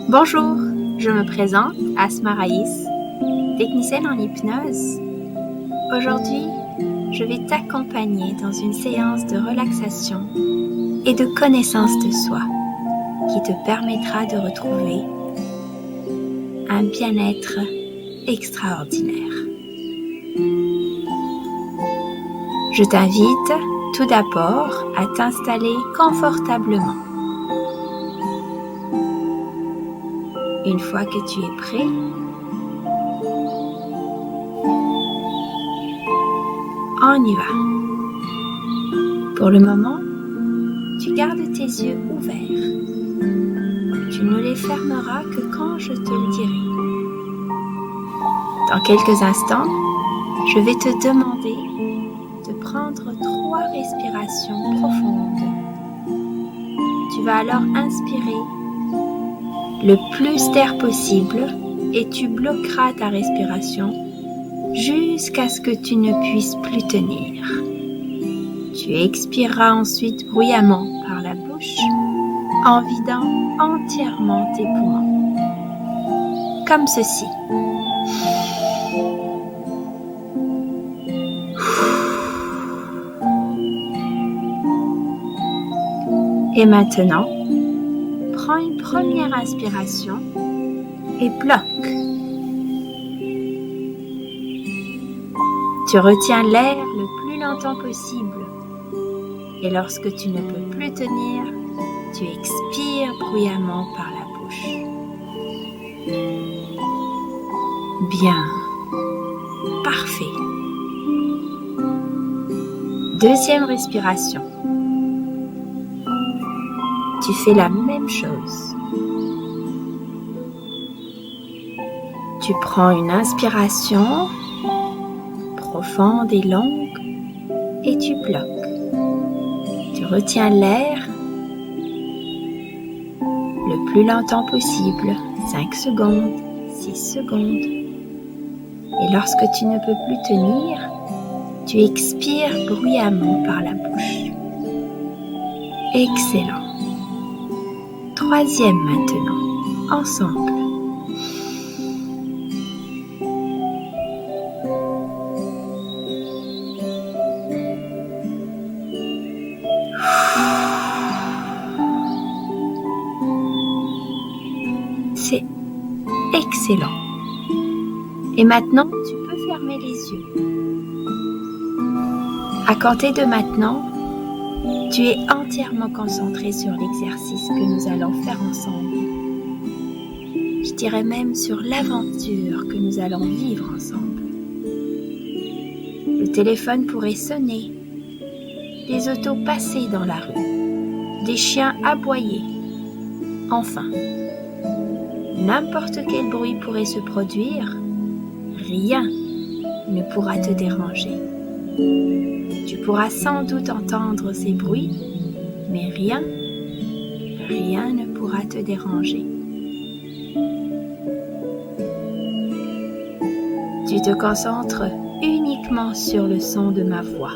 Bonjour, je me présente, Asma Raïs, technicienne en hypnose. Aujourd'hui, je vais t'accompagner dans une séance de relaxation et de connaissance de soi qui te permettra de retrouver un bien-être extraordinaire. Je t'invite tout d'abord à t'installer confortablement. Une fois que tu es prêt, on y va. Pour le moment, tu gardes tes yeux ouverts. Tu ne les fermeras que quand je te le dirai. Dans quelques instants, je vais te demander de prendre 3 respirations profondes. Tu vas alors inspirer le plus d'air possible et tu bloqueras ta respiration jusqu'à ce que tu ne puisses plus tenir. Tu expireras ensuite bruyamment par la bouche en vidant entièrement tes poumons. Comme ceci. Et maintenant, prends une première inspiration et bloque. Tu retiens l'air le plus longtemps possible. Et lorsque tu ne peux plus tenir, tu expires bruyamment par la bouche. Bien. Parfait. Deuxième respiration. Tu fais la même chose. Tu prends une inspiration profonde et longue et tu bloques. Tu retiens l'air le plus longtemps possible, 5 secondes, 6 secondes. Et lorsque tu ne peux plus tenir, tu expires bruyamment par la bouche. Excellent. Troisième maintenant, ensemble. C'est excellent. Et maintenant, tu peux fermer les yeux. À compter de maintenant, tu es entièrement concentré sur l'exercice que nous allons faire ensemble. Je dirais même sur l'aventure que nous allons vivre ensemble. Le téléphone pourrait sonner, des autos passer dans la rue, des chiens aboyer. Enfin, n'importe quel bruit pourrait se produire, rien ne pourra te déranger. Tu pourras sans doute entendre ces bruits, mais rien ne pourra te déranger. Tu te concentres uniquement sur le son de ma voix.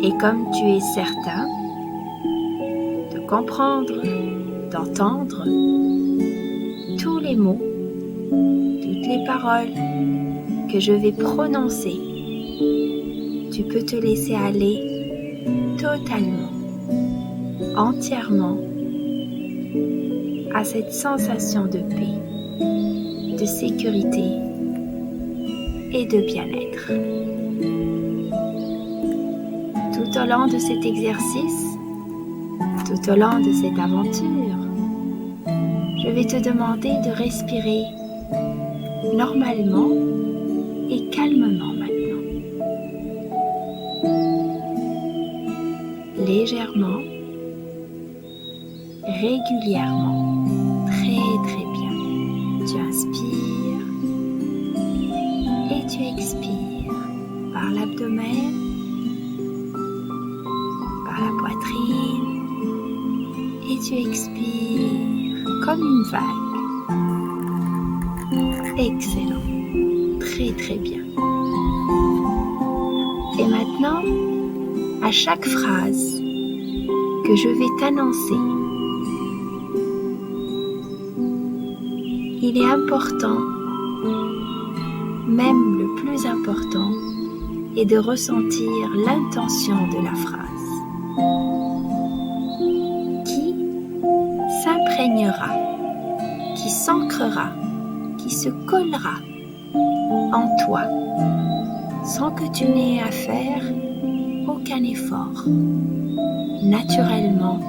Et comme tu es certain de comprendre, d'entendre tous les mots, toutes les paroles que je vais prononcer, tu peux te laisser aller totalement, entièrement à cette sensation de paix, de sécurité et de bien-être. Tout au long de cet exercice, tout au long de cette aventure, je vais te demander de respirer normalement et calmement maintenant. Légèrement, régulièrement, très bien. Tu inspires et tu expires par l'abdomen, par la poitrine et tu expires comme une vague. Excellent. très très bien. Et maintenant, à chaque phrase que je vais t'annoncer, il est important, même le plus important, est de ressentir l'intention de la phrase qui s'imprégnera, qui s'ancrera, qui se collera en toi sans que tu n'aies à faire aucun effort. Naturellement,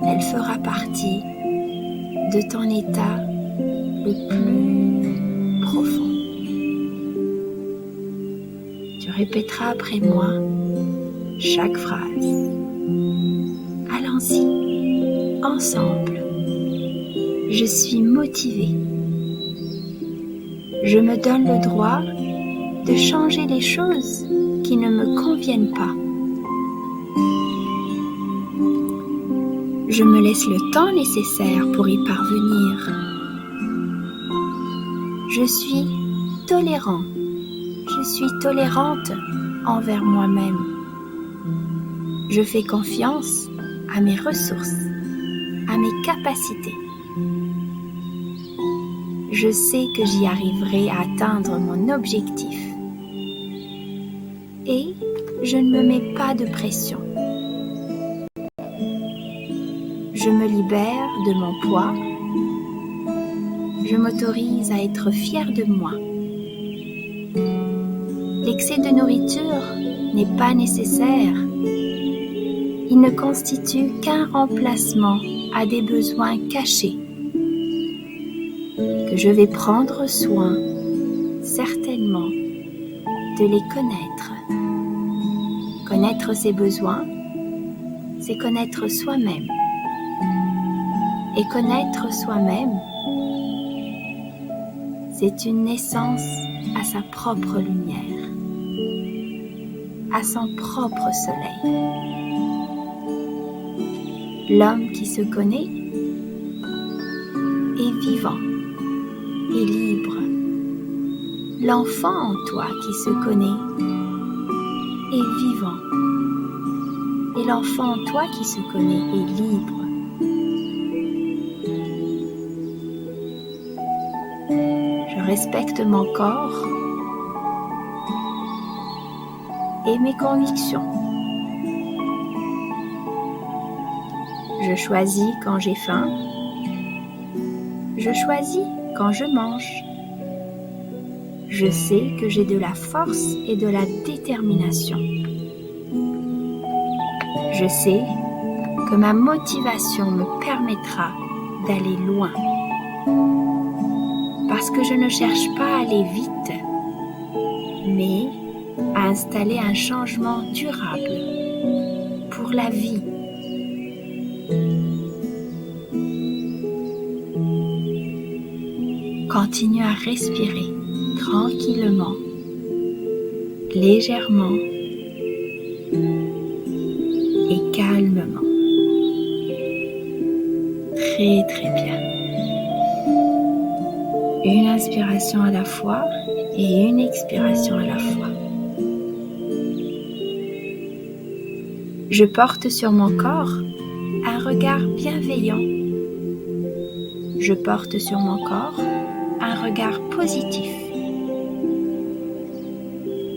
elle fera partie de ton état le plus profond. Tu répéteras après moi chaque phrase. Allons-y, ensemble. Je suis motivée. Je me donne le droit de changer les choses qui ne me conviennent pas. Je me laisse le temps nécessaire pour y parvenir. Je suis tolérant. Je suis tolérante envers moi-même. Je fais confiance à mes ressources, à mes capacités. Je sais que j'y arriverai à atteindre mon objectif. Et je ne me mets pas de pression. Je me libère de mon poids. Je m'autorise à être fière de moi. L'excès de nourriture n'est pas nécessaire. Il ne constitue qu'un remplacement à des besoins cachés que je vais prendre soin, certainement, de les connaître. Connaître ses besoins, c'est connaître soi-même. Et connaître soi-même, c'est une naissance à sa propre lumière, à son propre soleil. L'homme qui se connaît est vivant et libre. L'enfant en toi qui se connaît est vivant. Et l'enfant en toi qui se connaît est libre. Je respecte mon corps et mes convictions. Je choisis quand j'ai faim. Je choisis quand je mange. Je sais que j'ai de la force et de la détermination. Je sais que ma motivation me permettra d'aller loin. Parce que je ne cherche pas à aller vite, mais à installer un changement durable pour la vie. Continue à respirer tranquillement, légèrement et calmement. Très très bien. Une inspiration à la fois et une expiration à la fois. Je porte sur mon corps un regard bienveillant. Je porte sur mon corps un regard positif.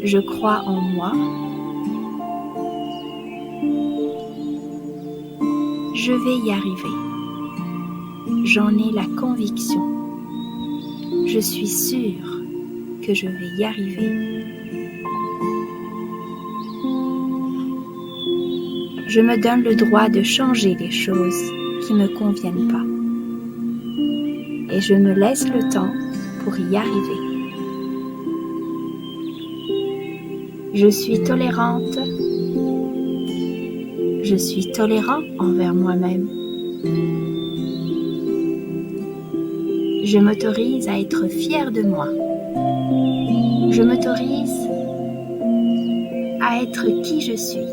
Je crois en moi. Je vais y arriver. J'en ai la conviction. Je suis sûre que je vais y arriver. Je me donne le droit de changer les choses qui ne me conviennent pas. Et je me laisse le temps pour y arriver. Je suis tolérante. Je suis tolérant envers moi-même. Je m'autorise à être fière de moi. Je m'autorise à être qui je suis.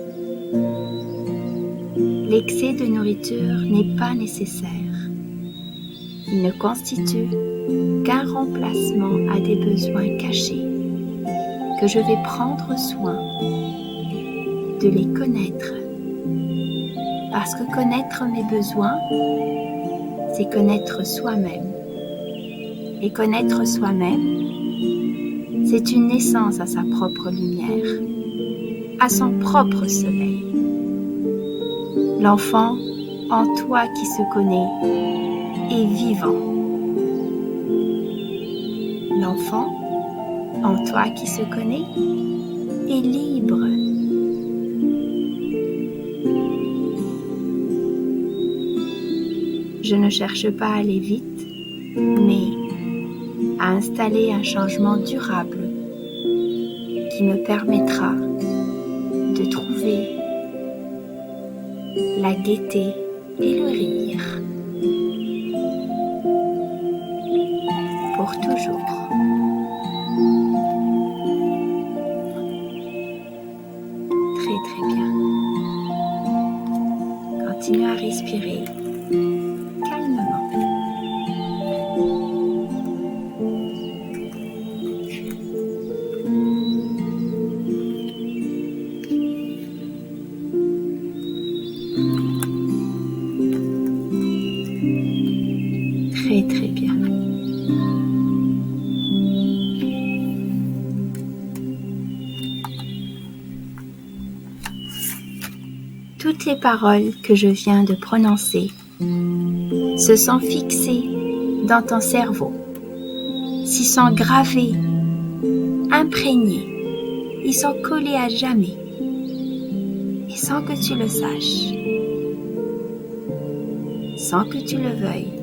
L'excès de nourriture n'est pas nécessaire. Il ne constitue qu'un remplacement à des besoins cachés que je vais prendre soin de les connaître. Parce que connaître mes besoins, c'est connaître soi-même. Et connaître soi-même, c'est une naissance à sa propre lumière, à son propre soleil. L'enfant en toi qui se connaît est vivant. L'enfant en toi qui se connaît est libre. Je ne cherche pas à aller vite, mais à installer un changement durable qui me permettra de trouver la gaieté et le rire pour toujours. Très très bien. Continue à respirer calmement. Très très bien. Toutes les paroles que je viens de prononcer se sont fixées dans ton cerveau, s'y sont gravées, imprégnées, ils sont collés à jamais, et sans que tu le saches, sans que tu le veuilles,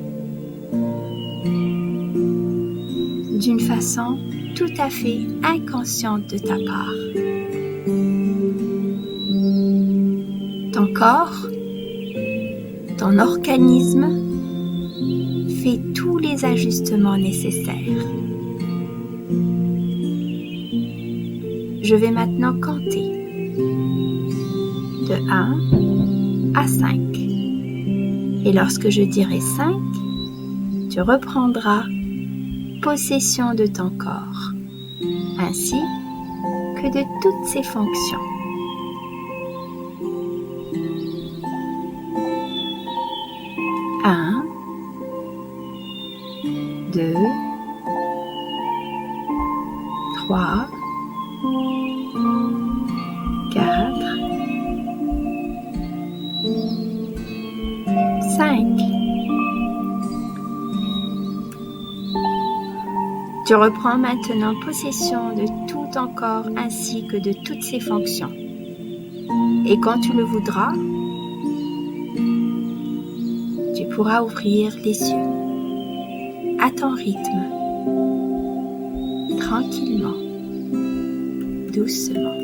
d'une façon tout à fait inconsciente de ta part. Ton corps, ton organisme fait tous les ajustements nécessaires. Je vais maintenant compter de 1 à 5. Et lorsque je dirai 5, tu reprendras possession de ton corps, ainsi que de toutes ses fonctions. 1, 2, 3, 4, 5. Tu reprends maintenant possession de tout ton corps ainsi que de toutes ses fonctions. Et quand tu le voudras, tu pourras ouvrir les yeux à ton rythme, tranquillement, doucement.